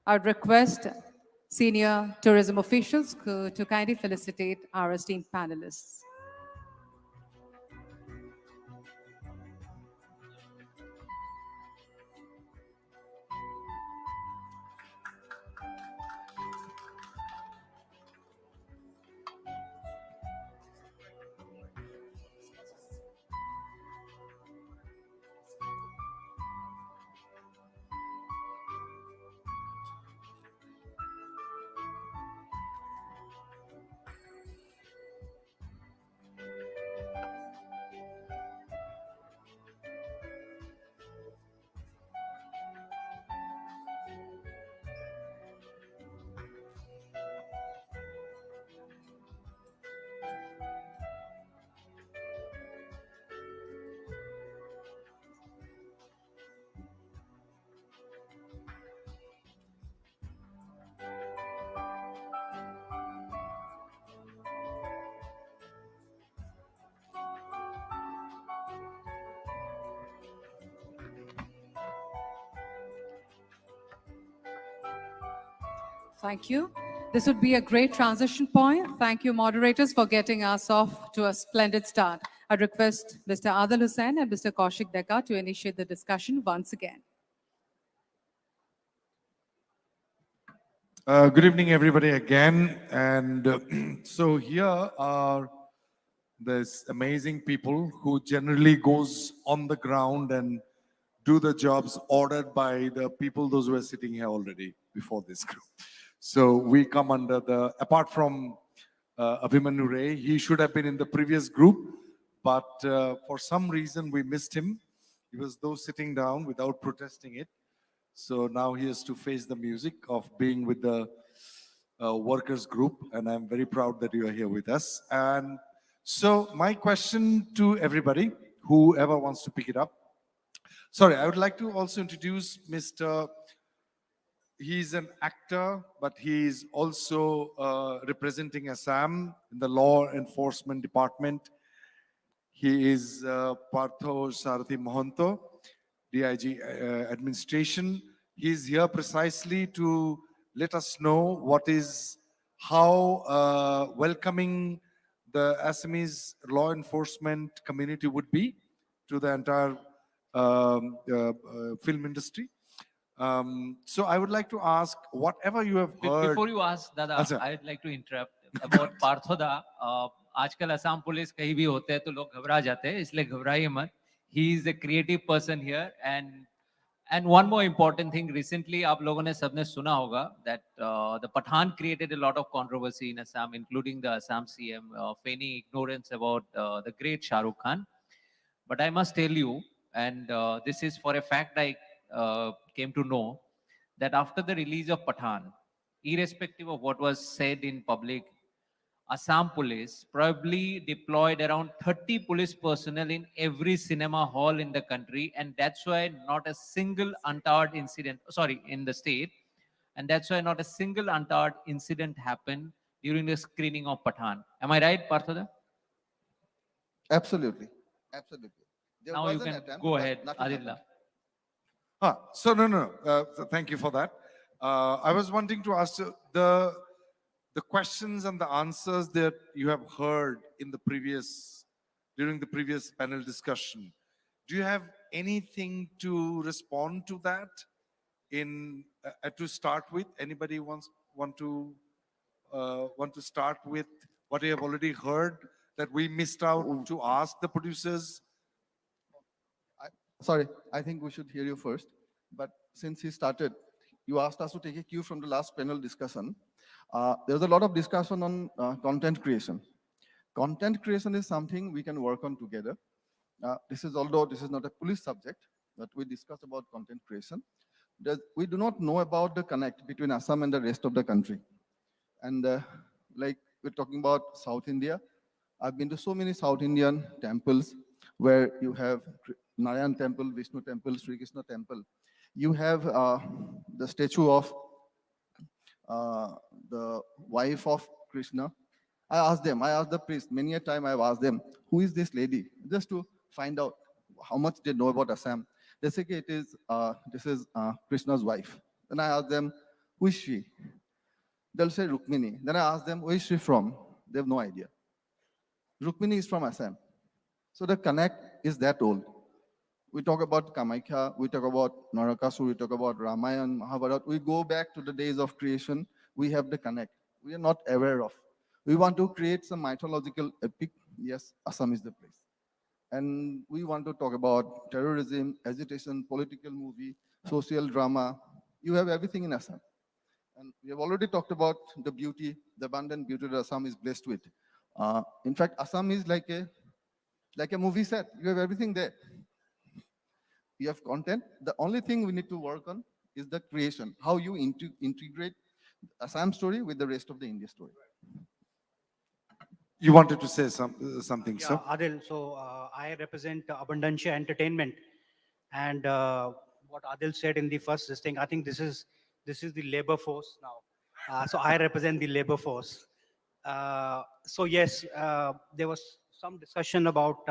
I'd request senior tourism officials to kindly felicitate our esteemed panelists. Thank you. This would be a great transition point. Thank you, moderators, for getting us off to a splendid start. I request Mr. Adil Hussain and Mr. Kaushik Dekka to initiate the discussion once again. Good evening, everybody, again. And so here are these amazing people who generally goes on the ground and do the jobs ordered by the people, those who are sitting here already before this group. So we come under the, apart from Abhimanyu Ray, he should have been in the previous group, but for some reason we missed him. He was though sitting down without protesting it. So now he has to face the music of being with the workers group, and I'm very proud that you are here with us. And so my question to everybody, whoever wants to pick it up. Sorry, I would like to also introduce Mr. He's an actor, but he's also representing Assam in the law enforcement department. He is Partho Sarathi Mohanto, DIG administration. He's here precisely to let us know how welcoming the Assamese law enforcement community would be to the entire film industry. So I would like to ask, whatever you have heard. Before you ask, Dada, I'd like to interrupt about Parthoda. आजकल Assam police कहीं भी होते हैं तो लोग घबरा जाते हैं, इसलिए घबराइए मत. He is a creative person here, and one more important thing. Recently, आप लोगों ने सबने सुना होगा that the Pathan created a lot of controversy in Assam, including the Assam CM feigning ignorance about the great Shah Rukh Khan. But I must tell you, and this is for a fact I came to know, that after the release of Pathan, irrespective of what was said in public, Assam police probably deployed around 30 police personnel in every cinema hall in the country, and that's why not a single untoward incident, in the state, and that's why not a single untoward incident happened during the screening of Pathan. Am I right, Parthoda? Absolutely. Absolutely. There now you can go ahead, Adillah. So no. Thank you for that. I was wanting to ask the questions and the answers that you have heard in the during the previous panel discussion. Do you have anything to respond to that? To start with, anybody want to start with what you have already heard that we missed out to ask the producers? Sorry, I think we should hear you first. But since he started, you asked us to take a cue from the last panel discussion. There's a lot of discussion on content creation. Content creation is something we can work on together. Although this is not a police subject, but we discussed about content creation. We do not know about the connect between Assam and the rest of the country. And like we're talking about South India, I've been to so many South Indian temples where you have Narayan temple, Vishnu temple, Sri Krishna temple. You have the statue of the wife of Krishna. I asked the priest, many a time I've asked them, who is this lady? Just to find out how much they know about Assam. They say this is Krishna's wife. Then I asked them, Who is she? They'll say Rukmini. Then I ask them, where is she from? They have no idea. Rukmini is from Assam. So the connect is that old. We talk about Kamakhya, we talk about Narakasur, we talk about Ramayana, Mahabharata. We go back to the days of creation. We have the connect. We are not aware of. We want to create some mythological epic. Yes, Assam is the place. And we want to talk about terrorism, agitation, political movie, social drama. You have everything in Assam. And we have already talked about the beauty, the abundant beauty that Assam is blessed with. In fact, Assam is like a movie set. You have everything there. You have content. The only thing we need to work on is the creation, how you integrate Assam story with the rest of the India story. You wanted to say something, Yeah, sir? Adil. So I represent Abundancia Entertainment, and what Adil said in the first this thing, I think this is the labor force now. So I represent the labor force. So yes, there was some discussion about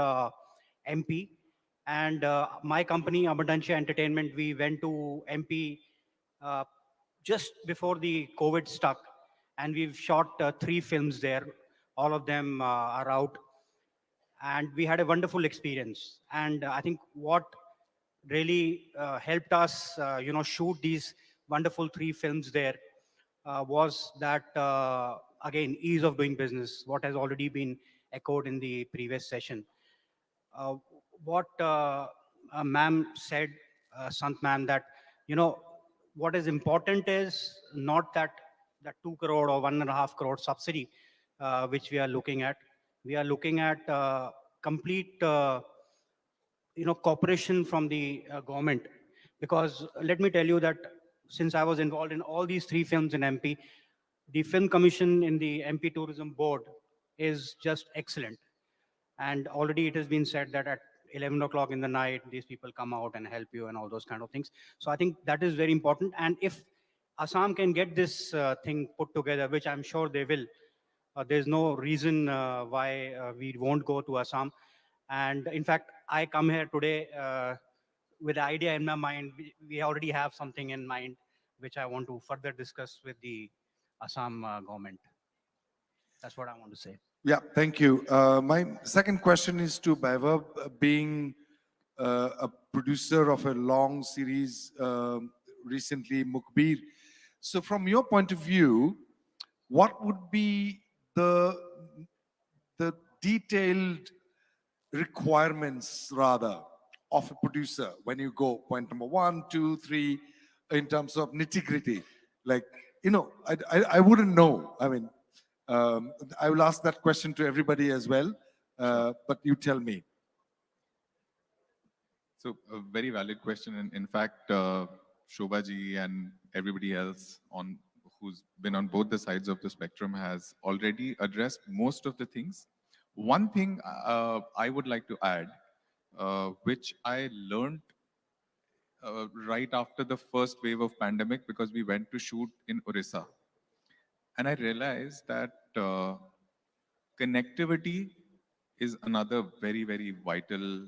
MP, and my company Abundancia Entertainment, we went to MP uh, just before the COVID stuck, and we've shot 3 films there. All of them are out, and we had a wonderful experience. And I think what really helped us, shoot these wonderful 3 films there was that again, ease of doing business, what has already been echoed in the previous session. uh, what ma'am said, Sant ma'am, that what is important is not that 2 crore or 1.5 crore subsidy which we are looking at. We are looking at complete cooperation from the government, because let me tell you that since I was involved in all these 3 films in MP, the film commission in the MP tourism board is just excellent. And already it has been said that at 11 o'clock in the night these people come out and help you and all those kind of things. So I think that is very important, and if Assam can get this thing put together, which I'm sure they will, there's no reason why we won't go to Assam. And in fact, I come here today with the idea in my mind. We already have something in mind which I want to further discuss with the Assam government. That's what I want to say. Yeah, thank you. My second question is to Vaibhav, being a producer of a long series recently, Mukbir. So, from your point of view, what would be the detailed requirements, rather, of a producer when you go point number 1, 2, 3, in terms of nitty-gritty? Like, I wouldn't know. I mean, I will ask that question to everybody as well, but you tell me. So a very valid question. And in fact, Shobha ji and everybody else who's been on both the sides of the spectrum has already addressed most of the things. One thing I would like to add, which I learned right after the first wave of pandemic, because we went to shoot in Orissa. And I realized that connectivity is another very, very vital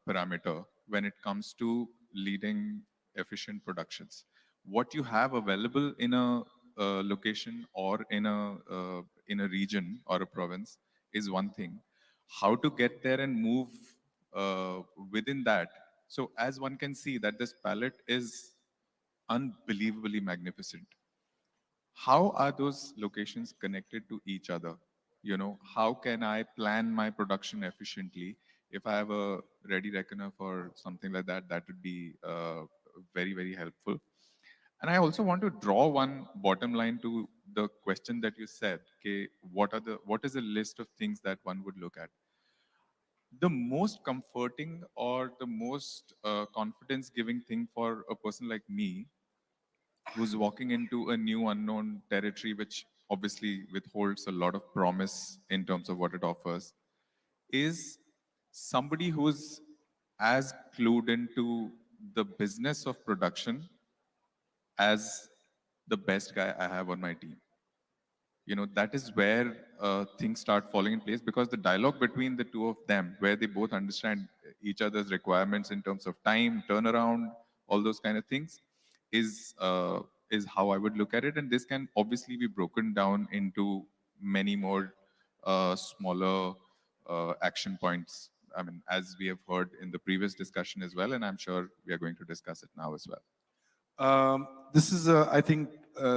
parameter when it comes to leading efficient productions. What you have available in a location or in a region or a province is one thing. How to get there and move within that. So as one can see that this palette is unbelievably magnificent. How are those locations connected to each other? How can I plan my production efficiently? If I have a ready reckoner for something like that, that would be very, very helpful. And I also want to draw one bottom line to the question that you said. Okay, what is a list of things that one would look at? The most comforting or the most confidence-giving thing for a person like me, who's walking into a new unknown territory, which obviously withholds a lot of promise in terms of what it offers, is somebody who's as clued into the business of production as the best guy I have on my team. That is where things start falling in place, because the dialogue between the two of them, where they both understand each other's requirements in terms of time, turnaround, all those kind of things, is how I would look at it, and this can obviously be broken down into many more smaller action points. I mean, as we have heard in the previous discussion as well, and I'm sure we are going to discuss it now as well. This is, I think,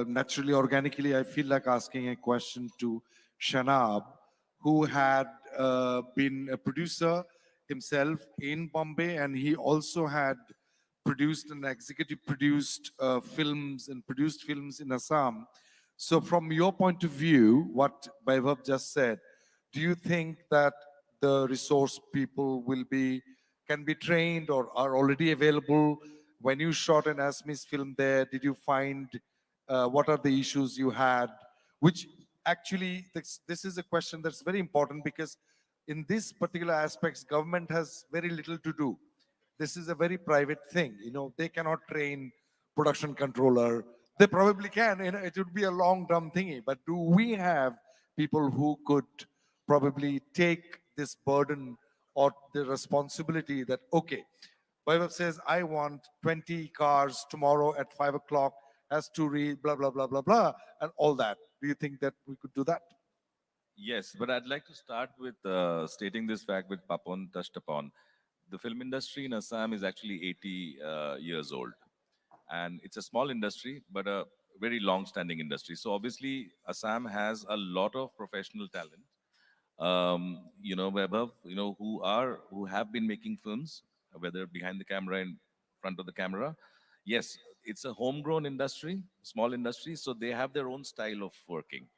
naturally, organically, I feel like asking a question to Shanab, who had been a producer himself in Bombay, and he also had produced and executive produced films and produced films in Assam. So, from your point of view, what Vaibhav just said, do you think that the resource people can be trained or are already available? When you shot an Assamese film there, did you find what are the issues you had? Which actually, this is a question that's very important because in this particular aspects, government has very little to do. This is a very private thing. You know, they cannot train production controller. They probably can. You know, it would be a long dumb thingy. But do we have people who could probably take this burden or the responsibility that okay, Vaibhav says, I want 20 cars tomorrow at 5 o'clock, has to read, blah, blah, blah, blah, blah, and all that. Do you think that we could do that? Yes, but I'd like to start with stating this fact which Papon touched upon. The film industry in Assam is actually 80 years old. And it's a small industry, but a very long-standing industry. So obviously, Assam has a lot of professional talent. Vaibhav, who have been making films, whether behind the camera, in front of the camera. Yes, it's a homegrown industry, small industry, so they have their own style of working.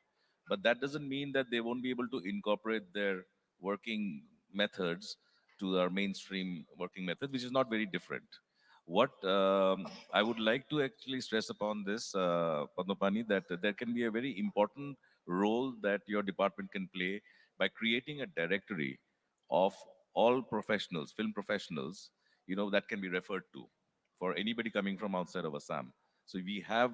But that doesn't mean that they won't be able to incorporate their working methods to our mainstream working method, which is not very different. What I would like to actually stress upon this, Padmapani, that there can be a very important role that your department can play by creating a directory of all professionals, film professionals, that can be referred to for anybody coming from outside of Assam. So we have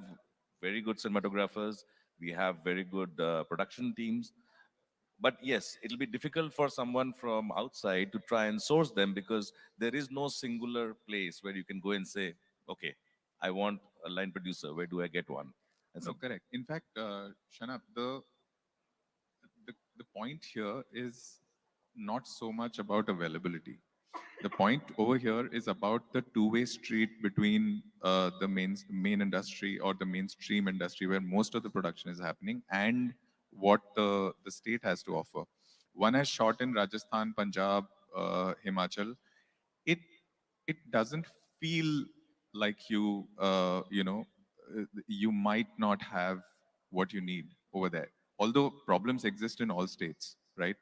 very good cinematographers, we have very good production teams, but yes, it'll be difficult for someone from outside to try and source them because there is no singular place where you can go and say, okay, I want a line producer, where do I get one? And No, correct. In fact, Shanab, the point here is not so much about availability. The point over here is about the two-way street between the main industry or the mainstream industry where most of the production is happening and what the state has to offer. One has shot in Rajasthan, Punjab, Himachal. It it doesn't feel like you might not have what you need over there. Although problems exist in all states, right?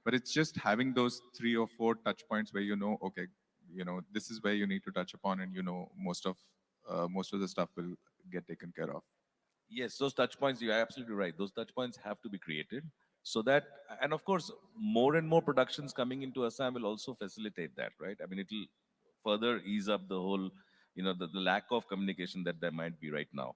But it's just having those 3 or 4 touch points where okay, this is where you need to touch upon, and most of the stuff will get taken care of. yes, those touch points, you're absolutely right. Those touch points have to be created so that, and of course, more and more productions coming into Assam will also facilitate that, right? I mean, it'll further ease up the whole, the lack of communication that there might be right now.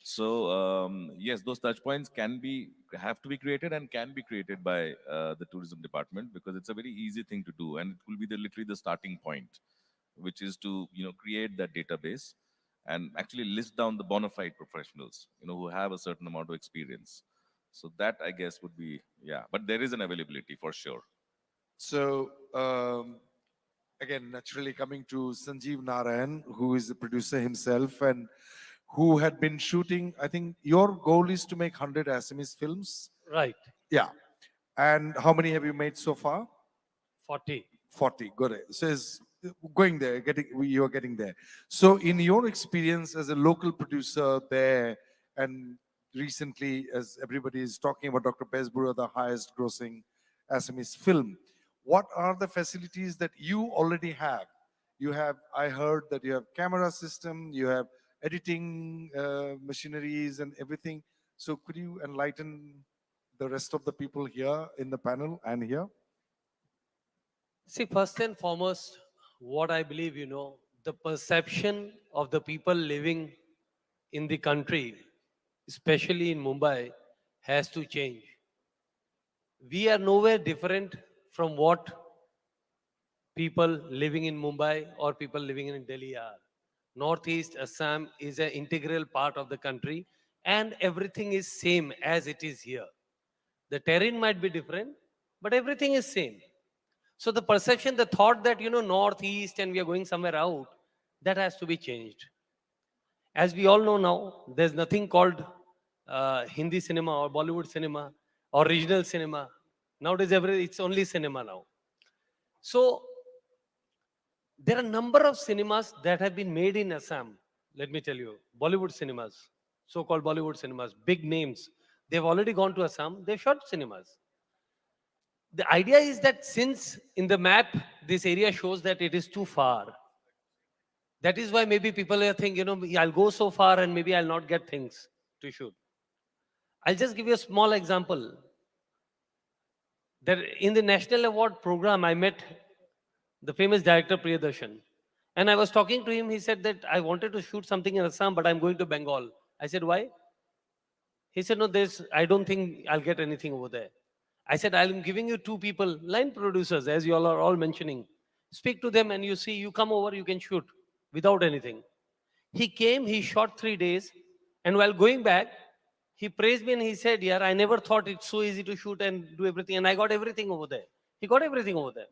So, yes, those touch points have to be created and can be created by the tourism department because it's a very easy thing to do and it will be literally the starting point, which is to, create that database and actually list down the bona fide professionals, who have a certain amount of experience. So that I guess would be, yeah, but there is an availability for sure. So, again, naturally coming to Sanjeev Narayan, who is the producer himself and who had been shooting, I think your goal is to make 100 Assamese films. Right, Yeah. And how many have you made so far? 40. 40. Good. So it's going there, you are getting there. So in your experience as a local producer there, and recently, as everybody is talking about Dr. Pesbura, the highest grossing Assamese film, what are the facilities that you already have? You have, I heard that you have camera system, you have editing machineries and everything. So could you enlighten the rest of the people here in the panel and here? See, first and foremost, what I believe, the perception of the people living in the country, especially in Mumbai, has to change. We are nowhere different from what people living in Mumbai or people living in Delhi are. Northeast Assam is an integral part of the country, and everything is same as it is here. The terrain might be different, but everything is same. So the perception, the thought that, Northeast and we are going somewhere out, that has to be changed. As we all know now, there's nothing called Hindi cinema or Bollywood cinema or regional cinema. Nowadays, it's only cinema now. So there are a number of cinemas that have been made in Assam. Let me tell you, Bollywood cinemas, so-called Bollywood cinemas, big names. They've already gone to Assam. They've shot cinemas. The idea is that since in the map, this area shows that it is too far. That is why maybe people are thinking, I'll go so far and maybe I'll not get things to shoot. I'll just give you a small example. That in the National Award program, I met the famous director Priyadarshan. And I was talking to him. He said that I wanted to shoot something in Assam, but I'm going to Bengal. I said, why? He said, no, I don't think I'll get anything over there. I said, I'm giving you 2 people, line producers, as you all are all mentioning. Speak to them and you see, you come over, you can shoot without anything. He came, he shot 3 days. And while going back, he praised me and he said, yeah, I never thought it's so easy to shoot and do everything. And I got everything over there. He got everything over there.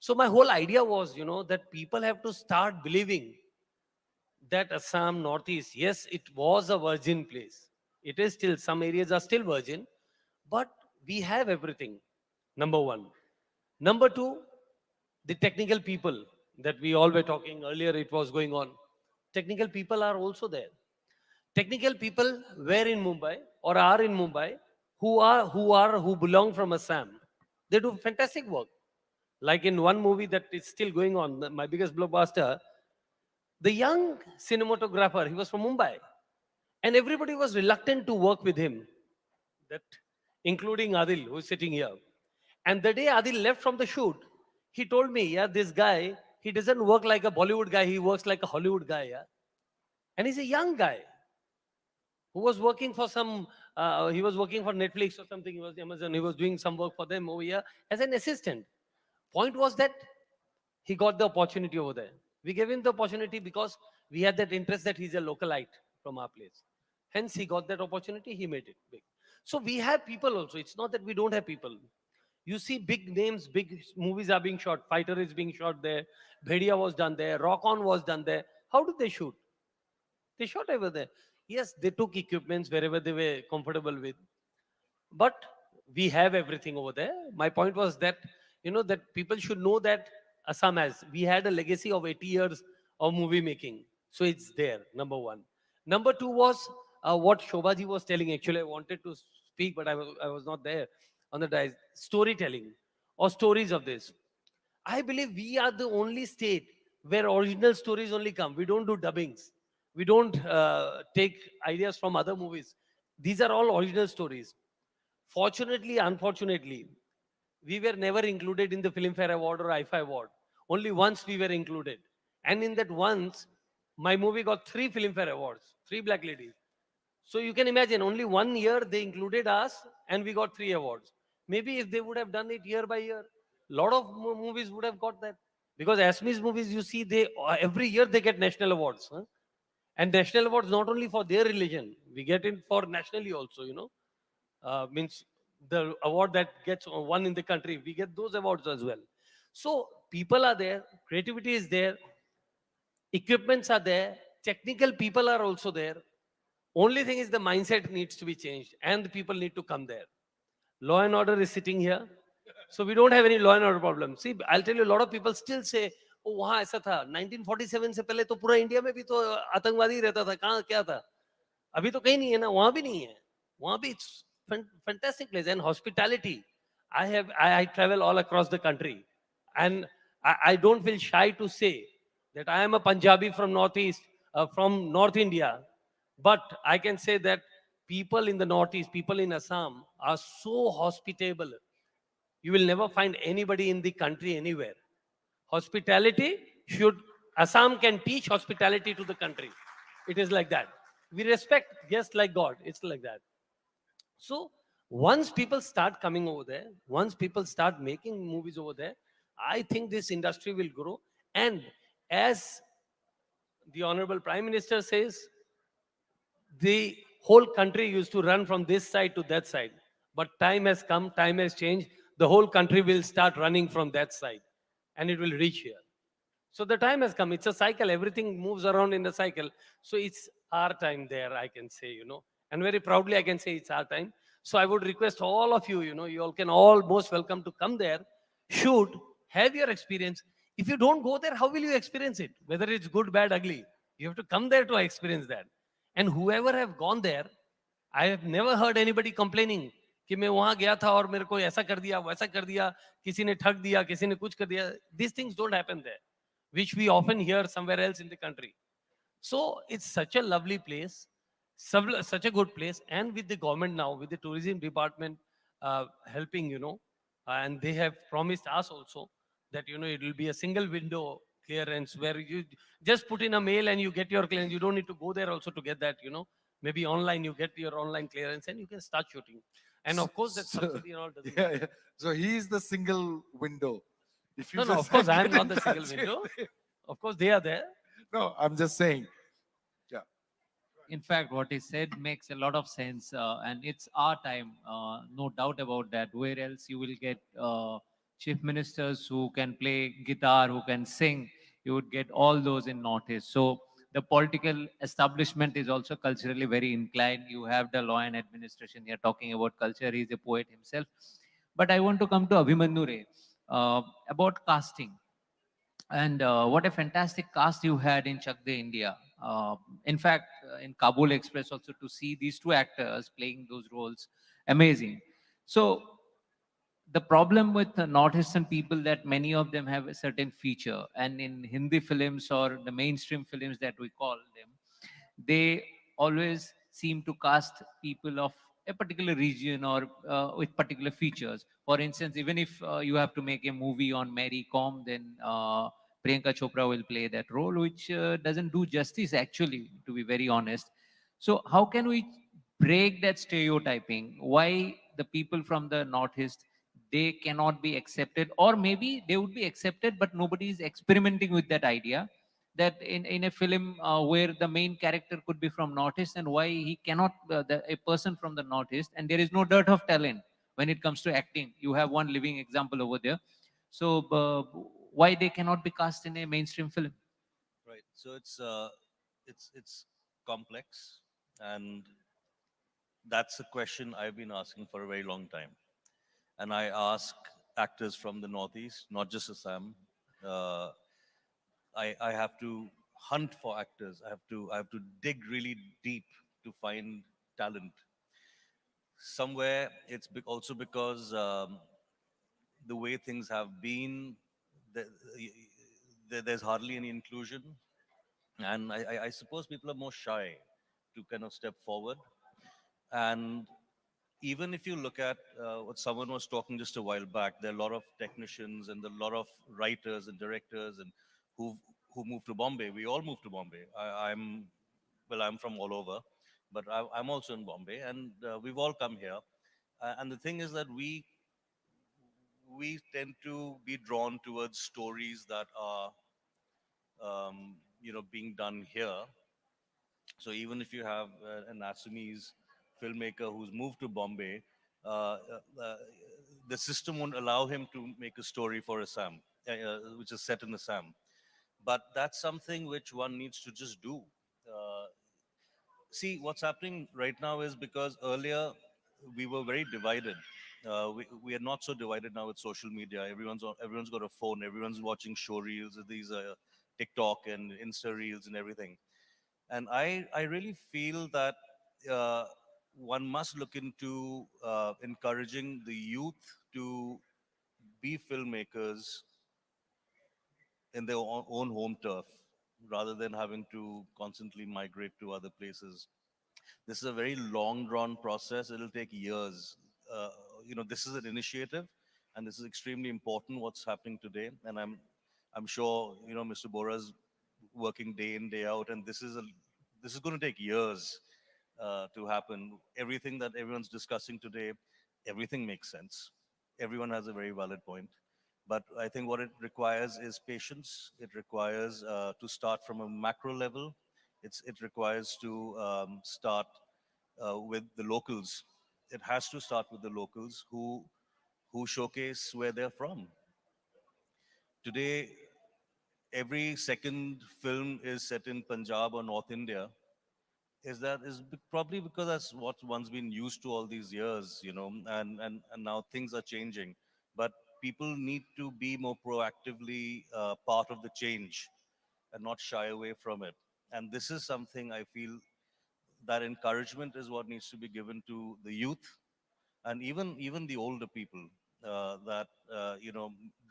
So my whole idea was, that people have to start believing that Assam, Northeast, yes, it was a virgin place. It is still, some areas are still virgin, but we have everything, number one. Number two, the technical people that we all were talking earlier, it was going on. Technical people are also there. Technical people were in Mumbai or are in Mumbai who belong from Assam. They do fantastic work. Like in one movie that is still going on, my biggest blockbuster, the young cinematographer, he was from Mumbai. And everybody was reluctant to work with him, that including Adil, who is sitting here. And the day Adil left from the shoot, he told me, yeah, this guy, he doesn't work like a Bollywood guy, he works like a Hollywood guy. Yeah? And he's a young guy who was working for he was working for Netflix or something, he was Amazon, he was doing some work for them over here as an assistant. Point was that he got the opportunity over there. We gave him the opportunity because we had that interest that he's a localite from our place. Hence, he got that opportunity, he made it big. So we have people also. It's not that we don't have people. You see big names, big movies are being shot. Fighter is being shot there. Bhedia was done there. Rock On was done there. How did they shoot? They shot over there. Yes, they took equipments wherever they were comfortable with. But we have everything over there. My point was that, that people should know that Assam we had a legacy of 80 years of movie making. So it's there, number one. Number two was what Shobhaji was telling. Actually, I wanted to speak, but I was not there on the dais. Storytelling or stories of this. I believe we are the only state where original stories only come. We don't do dubbings. We don't take ideas from other movies. These are all original stories. Fortunately, unfortunately, we were never included in the Filmfare Award or IFA Award. Only once we were included. And in that once, my movie got 3 Filmfare Awards, 3 black ladies. So you can imagine, only 1 year they included us and we got 3 awards. Maybe if they would have done it year by year, a lot of movies would have got that. Because Assamese movies, you see, every year they get national awards. Huh? And national awards not only for their religion, we get it for nationally also, means the award that gets won in the country, we get those awards as well. So people are there, creativity is there, equipments are there, technical people are also there. Only thing is the mindset needs to be changed and the people need to come there. Law and order is sitting here. So we don't have any law and order problem. See, I'll tell you, a lot of people still say, oh, वहाँ ऐसा था 1947 से पहले तो पूरा India में भी तो आतंकवादी रहता था, कहाँ क्या था? अभी तो कहीं नहीं है ना, वहाँ भी नहीं है. वहाँ भी it's fantastic place and hospitality. I travel all across the country and I don't feel shy to say that I am a Punjabi from Northeast, from North India. But I can say that people in the Northeast, people in Assam are so hospitable. You will never find anybody in the country anywhere. Hospitality Assam can teach hospitality to the country. It is like that. We respect guests like God. It's like that. So once people start coming over there, once people start making movies over there, I think this industry will grow. And as the Honorable Prime Minister says the whole country used to run from this side to that side. But time has come, time has changed. The whole country will start running from that side and it will reach here. So the time has come. It's a cycle. Everything moves around in a cycle. So it's our time there, I can say, and very proudly I can say it's our time. So I would request all of you, you all can all most welcome to come there, shoot, have your experience. If you don't go there, how will you experience it? Whether it's good, bad, ugly. You have to come there to experience that. And whoever have gone there, I have never heard anybody complaining कि मैं वहां गया था और मेरे को ऐसा कर दिया वैसा कर दिया किसी ने ठग दिया किसी ने कुछ कर दिया. These things don't happen there, which we often hear somewhere else in the country. So it's such a lovely place, such a good place. And with the government now, with the tourism department helping, and they have promised us also that, it will be a single window clearance where you just put in a mail and you get your clearance. You don't need to go there also to get that, maybe online, you get your online clearance and you can start shooting. And of course, that subsidy and all doesn't. Yeah, yeah. So he's the single window. If you No, no, just of course, I am get in not the single touch window. with- Of course, they are there. No, I'm just saying. Yeah. In fact, what he said makes a lot of sense, and it's our time, no doubt about that. Where else you will get chief ministers who can play guitar, who can sing? You would get all those in Northeast. So the political establishment is also culturally very inclined. You have the law and administration here talking about culture. He's a poet himself. But I want to come to Abhimanyu Ray about casting. And what a fantastic cast you had in Chak De India. In fact, in Kabul Express also to see these two actors playing those roles, amazing. So the problem with the northeastern people that many of them have a certain feature, and in Hindi films or the mainstream films that we call them, they always seem to cast people of a particular region or with particular features. For instance, even if you have to make a movie on Mary Kom, then Priyanka Chopra will play that role, which doesn't do justice actually, to be very honest. So how can we break that stereotyping? Why the people from the Northeast, they cannot be accepted, or maybe they would be accepted, but nobody is experimenting with that idea that in a film where the main character could be from Northeast, and why he cannot, a person from the Northeast, and there is no dearth of talent when it comes to acting. You have one living example over there. So why they cannot be cast in a mainstream film? Right. So it's complex, and that's a question I've been asking for a very long time. And I ask actors from the Northeast, not just Assam. Uh, I have to hunt for actors. I have to dig really deep to find talent. Somewhere it's also because the way things have been, the, there's hardly any inclusion, and I suppose people are more shy to kind of step forward. And even if you look at what someone was talking just a while back, there are a lot of technicians and a lot of writers and directors and who moved to Bombay. We all moved to Bombay. I'm from all over, but I'm also in Bombay, and we've all come here. And the thing is that we tend to be drawn towards stories that are being done here. So even if you have an Assamese filmmaker who's moved to Bombay, uh, uh, uh, the system won't allow him to make a story for Assam, which is set in Assam. But that's something which one needs to just do. Uh, See, what's happening right now is because earlier we were very divided. We are not so divided now with social media. Everyone's got a phone. Everyone's watching show reels, these TikTok and Insta reels and everything. And I really feel that uh, one must look into encouraging the youth to be filmmakers in their own home turf rather than having to constantly migrate to other places. This is a very long drawn process. It'll take years. Uh, this is an initiative, and this is extremely important. What's happening today, and I'm sure Mr. Bora's working day in day out, and this is going to take years to happen. Everything that everyone's discussing today, everything makes sense. Everyone has a very valid point. But I think what it requires is patience. It requires to start from a macro level. It requires to start with the locals. It has to start with the locals who showcase where they're from. Today, every second film is set in Punjab or North India. Probably because that's what one's been used to all these years, and now things are changing. But people need to be more proactively part of the change and not shy away from it. And this is something I feel that encouragement is what needs to be given to the youth and even the older people that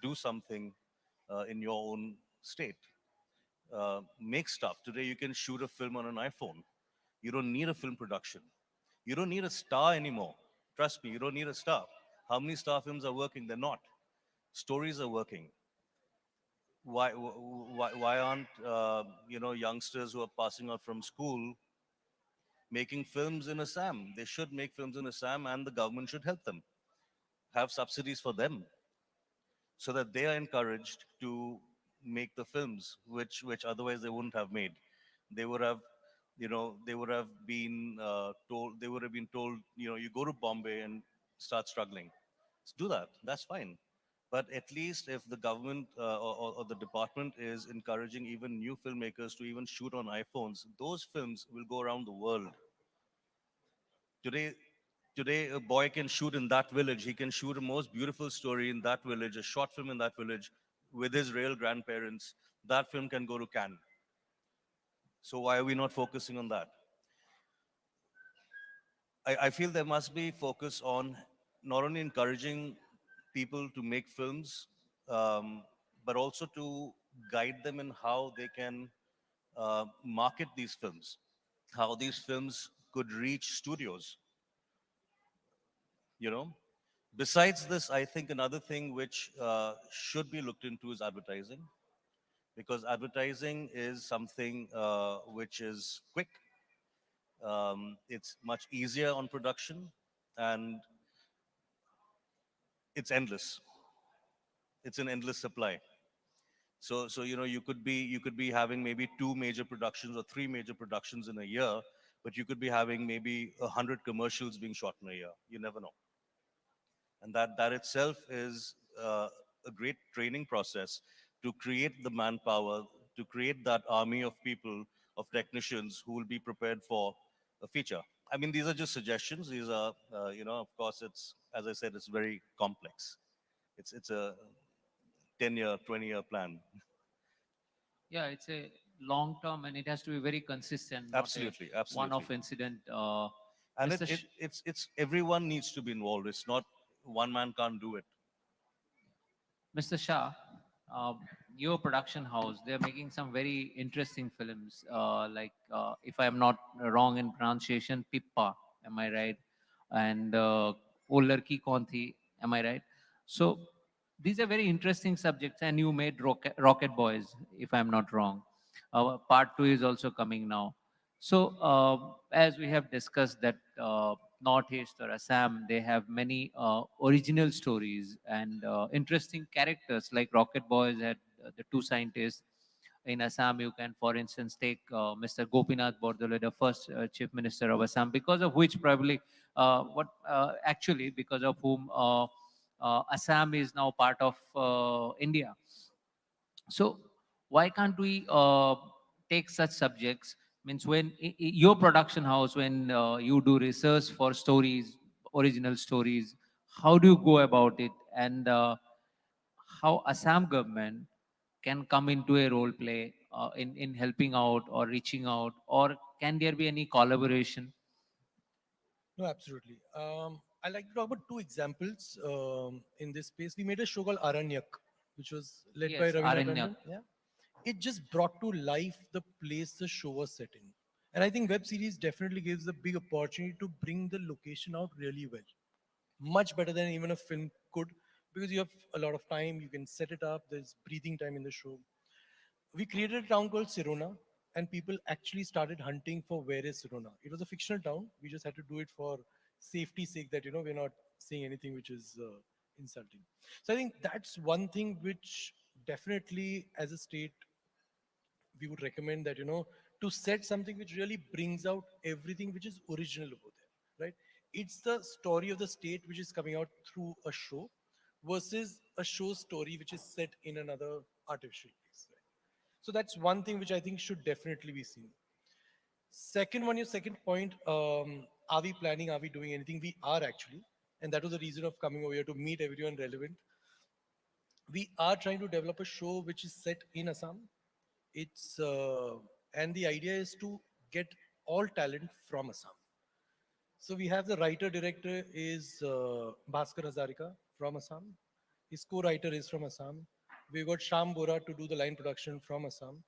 do something in your own state. Make stuff. Today you can shoot a film on an iPhone. You don't need a film production. You don't need a star anymore. Trust me, you don't need a star. How many star films are working? They're not. Stories are working. Why aren't youngsters who are passing out from school making films in Assam? They should make films in Assam, and the government should help them. Have subsidies for them, so that they are encouraged to make the films which otherwise they wouldn't have made. They would have, they would have been told. They would have been told, you go to Bombay and start struggling. Do that. That's fine. But at least if the government or the department is encouraging even new filmmakers to even shoot on iPhones, those films will go around the world. Today, today a boy can shoot in that village. He can shoot a most beautiful story in that village, a short film in that village with his real grandparents. That film can go to Cannes. So why are we not focusing on that? I feel there must be focus on not only encouraging people to make films, but also to guide them in how they can market these films, how these films could reach studios, you know. Besides this, I think another thing which should be looked into is advertising, because advertising is something which is quick. It's much easier on production, and it's endless. It's an endless supply. So you could be having maybe two major productions or three major productions in a year, but you could be having maybe 100 commercials being shot in a year. You never know. And that itself is a great training process to create the manpower, to create that army of people, of technicians who will be prepared for a feature. I mean, these are just suggestions. These are, of course, it's, as I said, it's very complex. It's a 10-year, 20-year plan. Yeah, it's a long term and it has to be very consistent, not Absolutely, a one-off absolutely. incident. And Mr. it's everyone needs to be involved. It's not one man can't do it. Mr. Shah, uh, your production house, they're making some very interesting films. If I'm not wrong in pronunciation, Pippa, am I right? And O Larki Kaun Thi, am I right? So these are very interesting subjects, and you made Rocket Boys, if I'm not wrong. Part two is also coming now. So, as we have discussed that Northeast or Assam, they have many original stories and interesting characters. Like Rocket Boys had the two scientists. In Assam, you can, for instance, take Mr. Gopinath Bordole, the first chief minister of Assam, because of which probably, actually, because of whom Assam is now part of India. So why can't we take such subjects? Means when your production house, when you do research for stories, original stories, how do you go about it, and how Assam government can come into a role play in helping out or reaching out, or can there be any collaboration? No, absolutely. I like to talk about two examples in this space. We made a show called Aranyak, which was led by Yes, Ravina Aranyak. Tandon. Yeah, it just brought to life the place the show was set in, and I think web series definitely gives a big opportunity to bring the location out really well, much better than even a film could, because you have a lot of time. You can set it up. There's breathing time in the show. We created a town called Sirona, and people actually started hunting for where is Sirona. It was a fictional town. We just had to do it for safety sake, that we're not seeing anything which is insulting. So I think that's one thing which definitely as a state we would recommend, that to set something which really brings out everything which is original over there, right? It's the story of the state which is coming out through a show versus a show story which is set in another artificial place, right? So that's one thing which I think should definitely be seen. Second one, your second point, are we planning, are we doing anything? We are actually, and that was the reason of coming over here, to meet everyone relevant. We are trying to develop a show which is set in Assam. It's and the idea is to get all talent from Assam. So we have the writer director is Bhaskar Hazarika from Assam. His co-writer is from Assam. We've got Sham Bora to do the line production from Assam.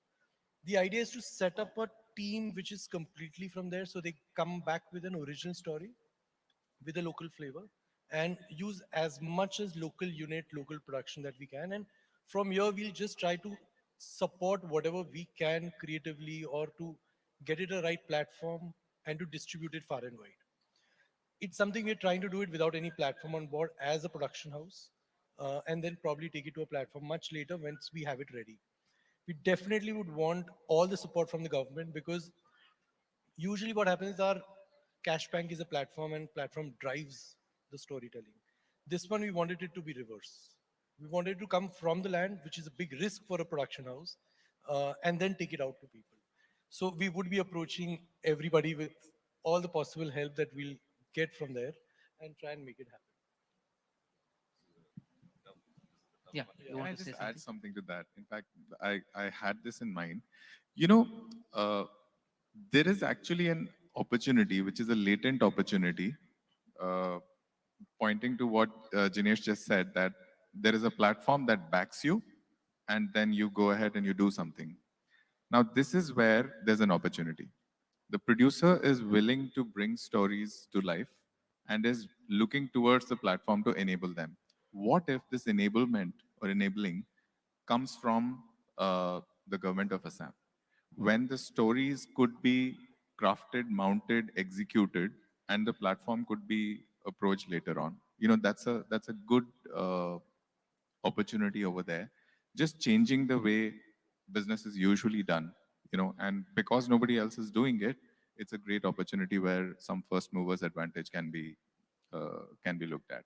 The idea is to set up a team which is completely from there, so they come back with an original story with a local flavor and use as much as local unit, local production that we can. And from here, we'll just try to support whatever we can creatively, or to get it a right platform and to distribute it far and wide. It's something we're trying to do it without any platform on board as a production house, and then probably take it to a platform much later once we have it ready. We definitely would want all the support from the government, because usually what happens is our cash bank is a platform and platform drives the storytelling. This one, we wanted it to be reverse. We wanted it to come from the land, which is a big risk for a production house, and then take it out to people. So we would be approaching everybody with all the possible help that we'll get from there and try and make it happen. Yeah, you Can want I to say just add something? something to that? In fact, I had this in mind. You know, there is actually an opportunity, which is a latent opportunity, uh, pointing to what Jinesh just said, that there is a platform that backs you, and then you go ahead and you do something. Now, this is where there's an opportunity. The producer is willing to bring stories to life and is looking towards the platform to enable them. What if this enablement or enabling comes from the government of Assam? When the stories could be crafted, mounted, executed, and the platform could be approached later on. That's a good opportunity over there. Just changing the way business is usually done, and because nobody else is doing it, it's a great opportunity where some first movers advantage can be looked at.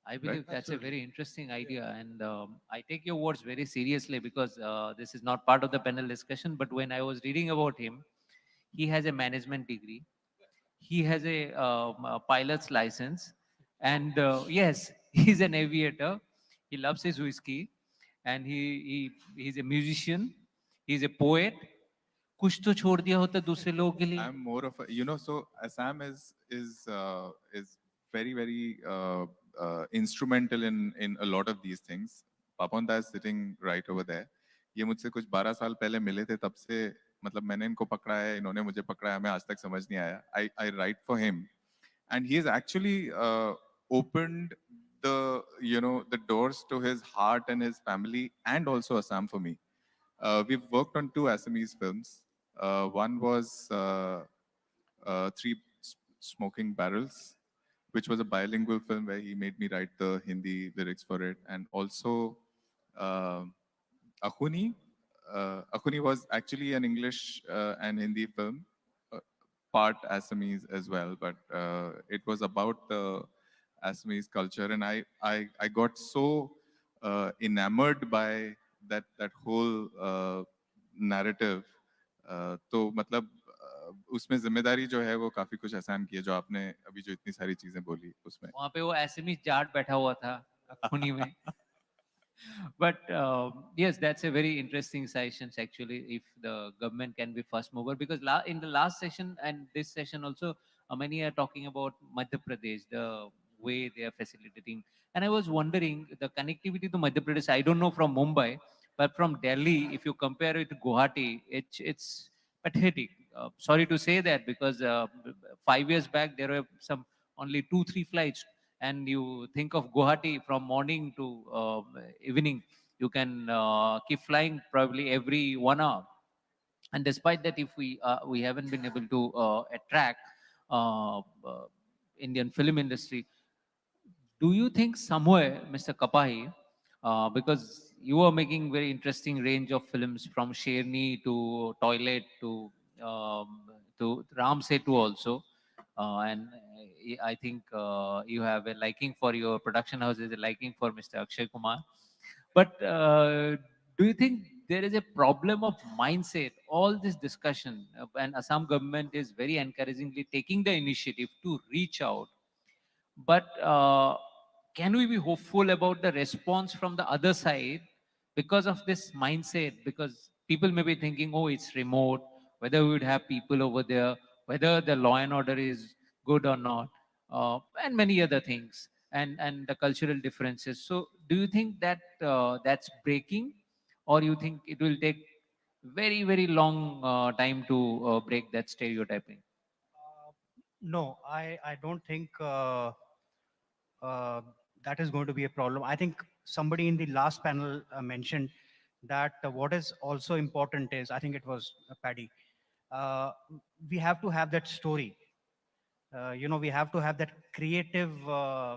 I believe that's a very interesting idea, and I take your words very seriously, because this is not part of the panel discussion. But when I was reading about him, he has a management degree, he has a pilot's license, and yes, he's an aviator. He loves his whiskey, and he's a musician. He's a poet. कुछ तो छोड़ दिया होता दूसरे लोगों के लिए. I'm more of a, so Assam is very, very instrumental in a lot of these things. Paponda is sitting right over there. ये मुझसे कुछ 12 साल पहले मिले थे, तब से मतलब मैंने इनको पकड़ा है, इन्होंने मुझे पकड़ा है, मैं आज तक समझ नहीं आया. I write for him, and he has actually opened the doors to his heart and his family, and also Assam for me. We've worked on 2 Assamese films. One was Three Smoking Barrels, which was a bilingual film where he made me write the Hindi lyrics for it. And also uh, Akhuni. Akhuni was actually an English and Hindi film, uh, part Assamese as well, but it was about the Assamese culture. And I got so enamored by that whole narrative. तो मतलब उसमें जिम्मेदारी जो है वो काफी कुछ आसान की है, जो आपने अभी जो इतनी सारी चीजें बोली उसमें. वहाँ पे वो एसएमई जाट बैठा हुआ था खुनी में. But yes, that's a very interesting session actually, if the government can be first mover, because in the last session and this session also, many are talking about Madhya Pradesh, the way they are facilitating. And I was wondering the connectivity to Madhya Pradesh. I don't know from Mumbai, but from Delhi, if you compare it to Guwahati, it's pathetic. Sorry to say that, because 5 years back there were some only 2-3 flights, and you think of Guwahati from morning to evening, you can keep flying probably every 1 hour. And despite that, if we haven't been able to attract uh, Indian film industry, do you think somewhere, Mr. Kapahi, because you are making very interesting range of films from Sherni to Toilet to Ram Setu also, and I think you have a liking for your production houses, a liking for Mr. Akshay Kumar. But do you think there is a problem of mindset? All this discussion, and Assam government is very encouragingly taking the initiative to reach out, but can we be hopeful about the response from the other side because of this mindset? Because people may be thinking, oh, it's remote, whether we would have people over there, whether the law and order is good or not, and many other things, and the cultural differences. So, do you think that that's breaking, or you think it will take very long time to break that stereotyping? No, I don't think uh, that is going to be a problem. I think somebody in the last panel mentioned that what is also important is, I think it was Paddy, uh, we have to have that story. We have to have that creative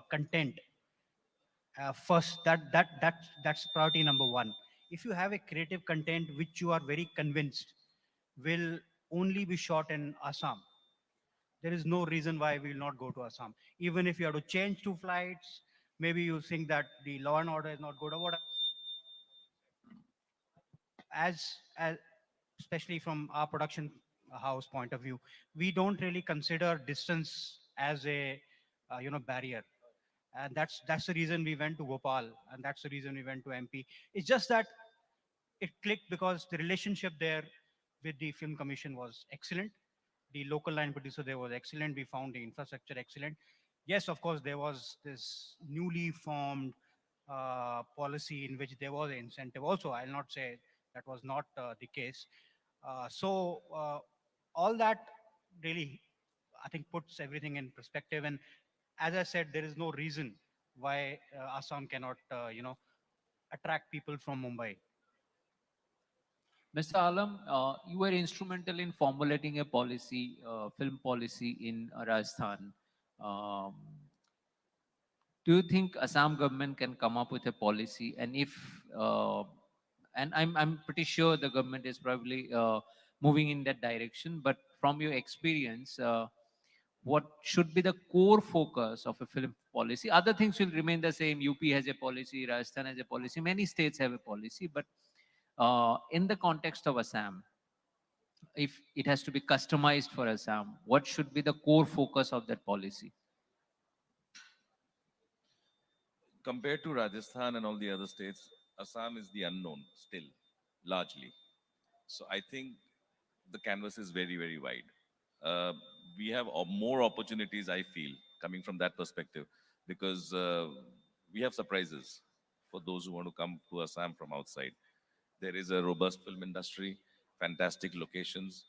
content first. That's priority number one. If you have a creative content which you are very convinced will only be shot in Assam, there is no reason why we will not go to Assam. Even if you have to change two flights, maybe you think that the law and order is not good or whatever. As especially from our production house point of view, we don't really consider distance as a barrier, and that's the reason we went to Gopal, and that's the reason we went to MP. It's just that it clicked because the relationship there with the film commission was excellent. The local line producer there was excellent. We found the infrastructure excellent. Yes, of course, there was this newly formed policy in which there was an incentive. Also, I'll not say that was not the case. So all that really, I think, puts everything in perspective. And as I said, there is no reason why Assam cannot, attract people from Mumbai. Mr. Alam, you were instrumental in formulating a policy, film policy in Rajasthan. Um, do you think Assam government can come up with a policy? And if, and I'm pretty sure the government is probably moving in that direction, but from your experience, what should be the core focus of a film policy? Other things will remain the same. UP has a policy, Rajasthan has a policy, many states have a policy, but in the context of Assam, if it has to be customized for Assam, what should be the core focus of that policy? Compared to Rajasthan and all the other states, Assam is the unknown still, largely. So I think the canvas is very wide. Uh, we have more opportunities, I feel, coming from that perspective, because we have surprises for those who want to come to Assam from outside. There is a robust film industry, fantastic locations,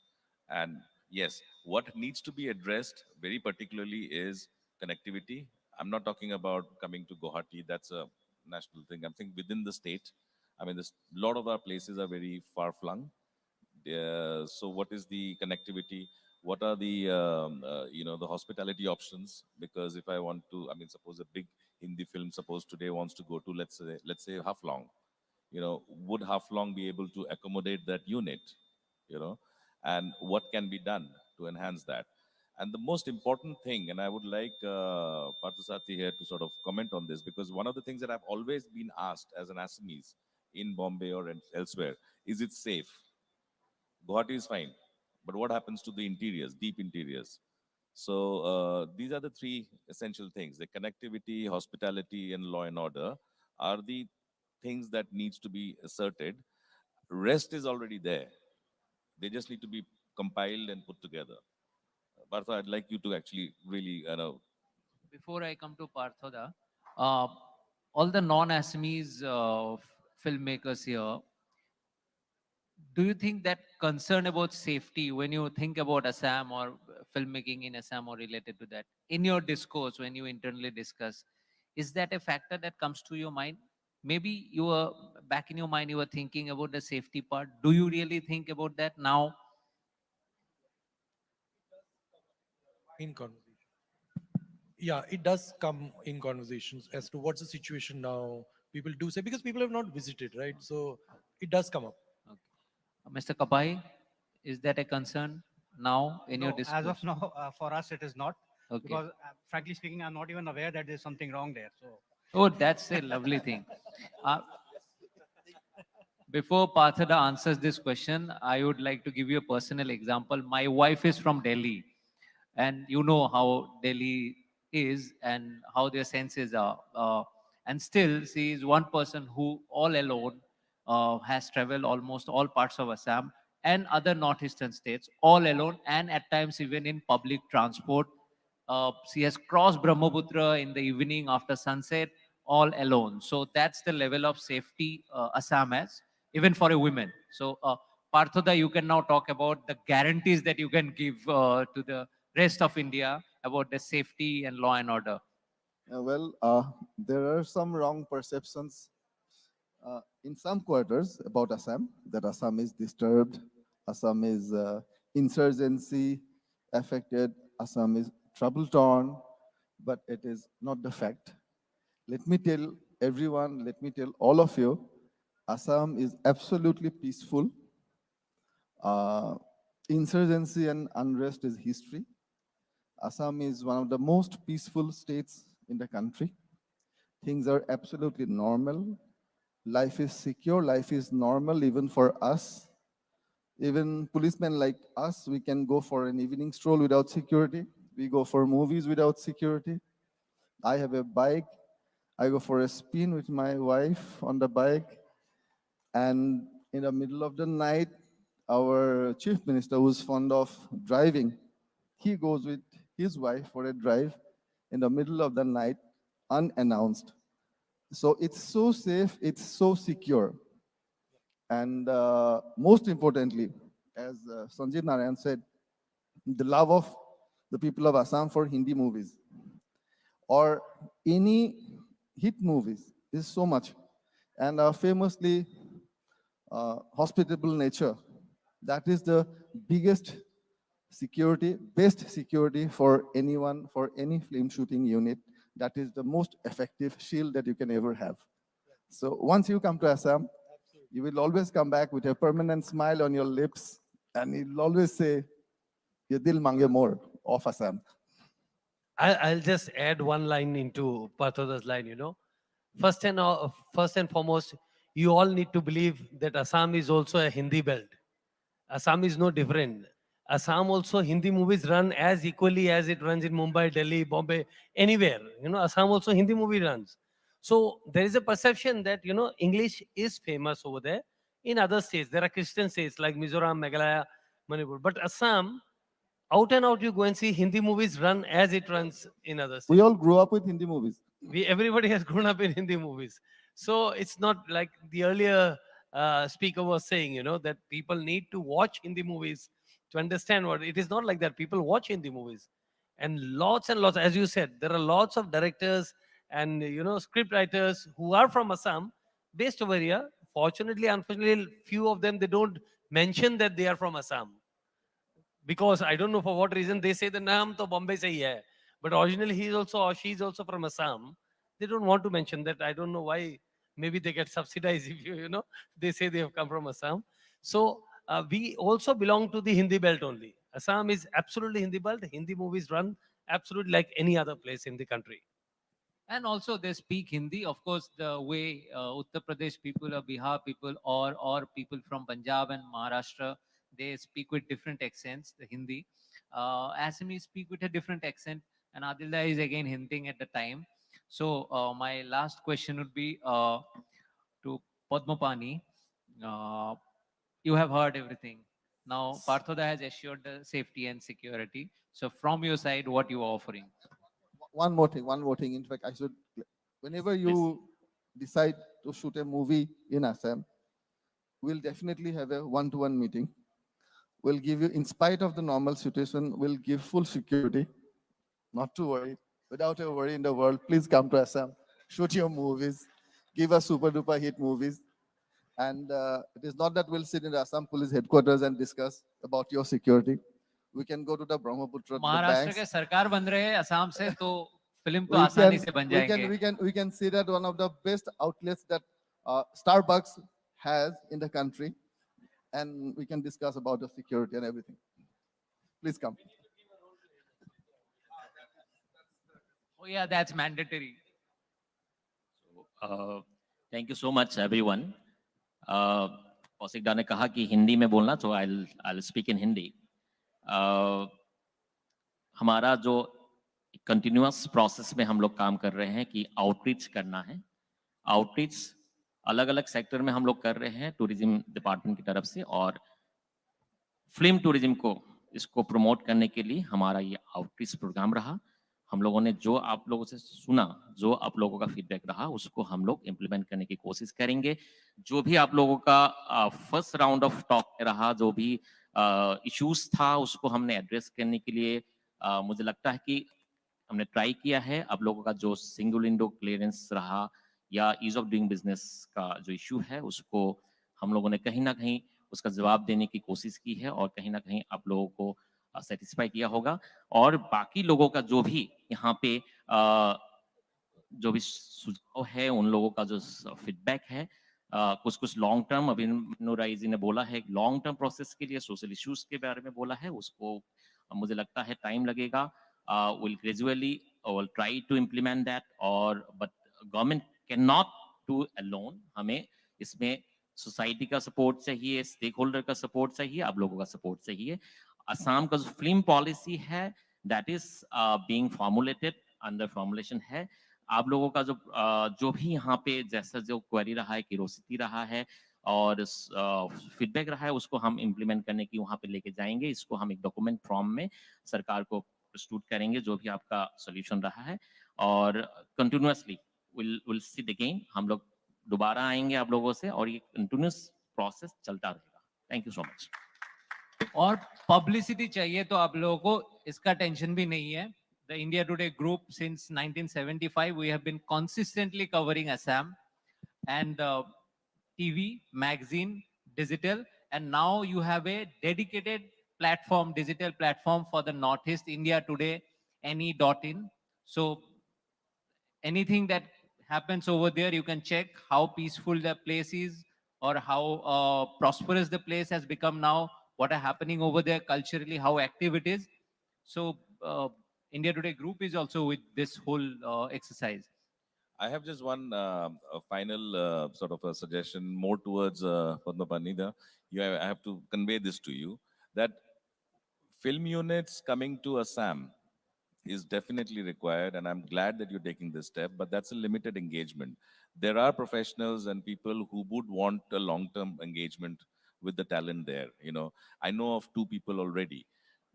and yes, what needs to be addressed very particularly is connectivity. I'm not talking about coming to Guwahati, that's a national thing. I'm thinking within the state. I mean, a lot of our places are very far flung. So what is the connectivity? What are the the hospitality options? Because if I want to, I mean, suppose a big Hindi film, suppose today wants to go to let's say Haflong, would Haflong be able to accommodate that unit, and what can be done to enhance that? And the most important thing, and I would like Parthasarathi here to sort of comment on this, because one of the things that I've always been asked as an Assamese in Bombay or elsewhere, is it safe? Guwahati is fine, but what happens to the interiors, deep interiors? So these are the three essential things: the connectivity, hospitality, and law and order are the things that needs to be asserted. Rest is already there. They just need to be compiled and put together. Partha, I'd like you to actually really, Before I come to Parthoda, uh, all the non-Assamese filmmakers here, do you think that concern about safety when you think about Assam or filmmaking in Assam or related to that, in your discourse, when you internally discuss, is that a factor that comes to your mind? Maybe you were back in your mind, you were thinking about the safety part. Do you really think about that now? In conversation. yeah, it does come in conversations as to what's the situation now. People do say, because people have not visited, right? So it does come up. Mr. Kapai, is that a concern now in your No, as of discourse? now, for us, it is not. Okay. Because frankly speaking, I'm not even aware that there's something wrong there. So Oh, that's a lovely thing. Uh, Before Parthada answers this question, I would like to give you a personal example. My wife is from Delhi, and you know how Delhi is and how their senses are. And still, she is one person who, all alone, has traveled almost all parts of Assam and other northeastern states, all alone, and at times even in public transport. She has crossed Brahmaputra in the evening after sunset, all alone. So that's the level of safety Assam has, even for a woman. So, Parthoda, you can now talk about the guarantees that you can give to the rest of India about the safety and law and order. There are some wrong perceptions in some quarters about Assam, that Assam is disturbed, Assam is insurgency affected, Assam is trouble torn, but it is not the fact. Let me tell everyone, let me tell all of you, Assam is absolutely peaceful. Uh, Insurgency and unrest is history. Assam is one of the most peaceful states in the country. Things are absolutely normal. Life is secure, life is normal even for us. Even policemen like us, we can go for an evening stroll without security. We go for movies without security. I have a bike. I go for a spin with my wife on the bike. And in the middle of the night, our chief minister, who's fond of driving, he goes with his wife for a drive in the middle of the night, unannounced. So it's so safe, it's so secure. And most importantly, as Sanjeev Narayan said, the love of the people of Assam for Hindi movies or any hit movies is so much. And famously, hospitable nature. That is the biggest security, best security for anyone, for any film shooting unit. That is the most effective shield that you can ever have. So once you come to Assam, you will always come back with a permanent smile on your lips, and you'll always say, "Ye dil mange more" of Assam. I'll just add one line into Parthoda's line, you know. First and foremost, you all need to believe that Assam is also a Hindi belt. Assam is no different. Assam also Hindi movies run as equally as it runs in Mumbai, Delhi, Bombay, anywhere. You know, Assam also Hindi movie runs. So there is a perception that, you know, English is famous over there. In other states, there are Christian states like Mizoram, Meghalaya, Manipur. But Assam, out and out, you go and see Hindi movies run as it runs in other states. We all grew up with Hindi movies. Everybody has grown up in Hindi movies. So it's not like the earlier speaker was saying, you know, that people need to watch Hindi movies to understand what it is. Not like that. People watch Hindi movies, and lots, as you said, there are lots of directors and, you know, script writers who are from Assam, based over here. Fortunately, unfortunately, few of them, they don't mention that they are from Assam, because I don't know for what reason they say the naam to Bombay se hi hai. But originally he is also or she is also from Assam. They don't want to mention that. I don't know why. Maybe they get subsidized if you know they say they have come from Assam. So we also belong to the Hindi belt only. Assam is absolutely Hindi belt. Hindi movies run absolutely like any other place in the country. And also they speak Hindi. Of course, the way Uttar Pradesh people or Bihar people or people from Punjab and Maharashtra, they speak with different accents, the Hindi. Assamese speak with a different accent, and Adilda is again hinting at the time. So my last question would be to Padmapani. Uh, you have heard everything. Now, Parthoda has assured the safety and security. So from your side, what you are offering? One more thing. In fact, I should, whenever you decide to shoot a movie in Assam, we'll definitely have a one-to-one meeting. We'll give you, in spite of the normal situation, we'll give full security. Not to worry. Without a worry in the world, please come to Assam, shoot your movies, give us super duper hit movies. And it is not that we'll sit in the Assam police headquarters and discuss about your security. We can go to the Brahmaputra, to the Maharashtra banks. के सरकार बन रहे हैं असम से तो film तो आसानी से बन जाएंगे. we can see that one of the best outlets that Starbucks has in the country, and we can discuss about the security and everything. Please come. Oh yeah, that's mandatory. Thank you so much everyone. Kaushik दा ने कहा कि हिंदी में बोलना, तो I speak in Hindi. हमारा जो continuous process में हम लोग काम कर रहे हैं कि आउटरीच करना है. आउटरीच अलग अलग सेक्टर में हम लोग कर रहे हैं टूरिज्म डिपार्टमेंट की तरफ से, और फिल्म टूरिज्म को इसको प्रमोट करने के लिए हमारा ये आउटरीच प्रोग्राम रहा. हम लोगों ने जो आप लोगों से सुना, जो आप लोगों का फीडबैक रहा, उसको हम लोग इम्प्लीमेंट करने की कोशिश करेंगे. जो भी आप लोगों का फर्स्ट राउंड ऑफ टॉक रहा, जो भी इश्यूज था, उसको हमने एड्रेस करने के लिए मुझे लगता है कि हमने ट्राई किया है. आप लोगों का जो सिंगल विंडो क्लियरेंस रहा या ईज ऑफ डूइंग बिजनेस का जो इशू है, उसको हम लोगों ने कहीं ना कहीं उसका जवाब देने की कोशिश की है, और कहीं ना कहीं आप लोगों को सेटिस्फाई किया होगा. और बाकी लोगों का जो भी यहाँ पे जो भी सुझाव है, उन लोगों का जो फीडबैक है, कुछ कुछ लॉन्ग टर्म, अभी नूराई जी ने बोला है लॉन्ग टर्म प्रोसेस के लिए सोशल इश्यूज के बारे में बोला है, उसको मुझे लगता है टाइम लगेगा. Will gradually will try to implement that, और but government can not do alone. हमें इसमें सोसाइटी का सपोर्ट चाहिए, स्टेक होल्डर का सपोर्ट चाहिए, आप लोगों का सपोर्ट चाहिए. असम का जो फिल्म पॉलिसी है, that is being formulated, under formulation है. आप लोगों का जो भी यहाँ पे जैसा जो क्वेरी रहा है, क्यूरोसिटी रहा है और फीडबैक रहा है, उसको हम इम्प्लीमेंट करने की वहाँ पे लेके जाएंगे. इसको हम एक डॉक्यूमेंट फॉर्म में सरकार को प्रस्तुत करेंगे, जो भी आपका सोल्यूशन रहा है. और कंटिन्यूअसली विल सिट अगेन, हम लोग दोबारा आएंगे आप लोगों से, और ये कंटिन्यूअस प्रोसेस चलता रहेगा. Thank you so much. और पब्लिसिटी चाहिए तो आप लोगों को इसका टेंशन भी नहीं है. The India Today group, since 1975, we have been consistently covering Assam, and TV, magazine, digital, and now you have a dedicated platform, digital platform for the Northeast, India Today, any.in. So anything that happens over there, you can check how peaceful the place is, or how prosperous the place has become now, what are happening over there culturally, how active it is. So India Today group is also with this whole exercise. I have just one a final sort of a suggestion more towards Padma Panida. I have to convey this to you, that film units coming to Assam is definitely required, and I'm glad that you're taking this step, but that's a limited engagement. There are professionals and people who would want a long-term engagement with the talent there. You know, I know of two people already.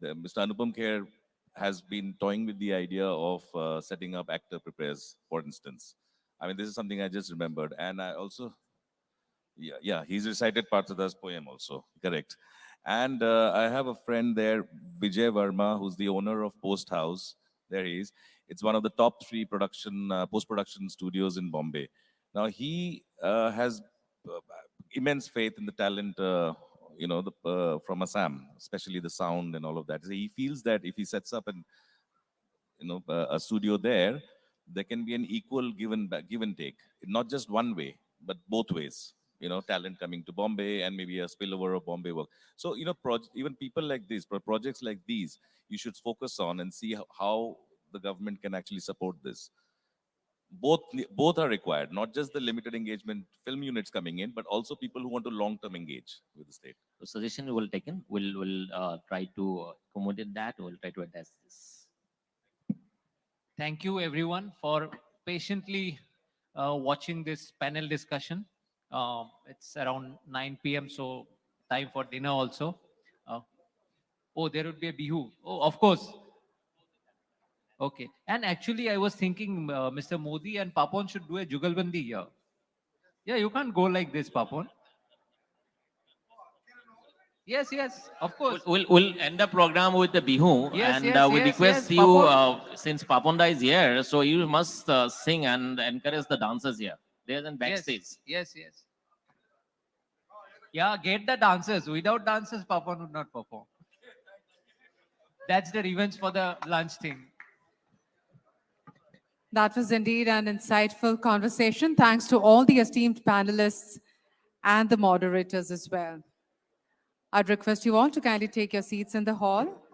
Mr. Anupam Kher has been toying with the idea of setting up actor prepares, for instance. I mean, this is something I just remembered. And I also, yeah, he's recited Parthada's poem also, correct. And I have a friend there, Vijay Verma, who's the owner of Post House. There he is. It's one of the top 3 post-production studios in Bombay. Now, he has immense faith in the talent from Assam, especially the sound and all of that. So he feels that if he sets up a studio there, there can be an equal give and take, not just one way, but both ways. You know, talent coming to Bombay and maybe a spillover of Bombay work. So, you know, even people like these, projects like these, you should focus on and see how the government can actually support this. Both are required, not just the limited engagement film units coming in, but also people who want to long-term engage with the state. The suggestion will taken. We'll try to accommodate that. We'll try to address this. Thank you everyone for patiently watching this panel discussion. It's around 9 p.m. so time for dinner also. Oh, there would be a bihu. Oh, of course. Okay. And actually, I was thinking Mr. Modi and Papon should do a jugalbandi here. Yeah, you can't go like this, Papon. Yes, yes, of course. We'll end the program with the bihu, Yes, and yes, we yes, request yes, you, Papon. since Paponda is here, so you must sing and encourage the dancers here. They're in backstage. Yes, yes, yes. Yeah, get the dancers. Without dancers, Papon would not perform. That's the revenge for the lunch thing. That was indeed an insightful conversation. Thanks to all the esteemed panelists and the moderators as well. I'd request you all to kindly take your seats in the hall.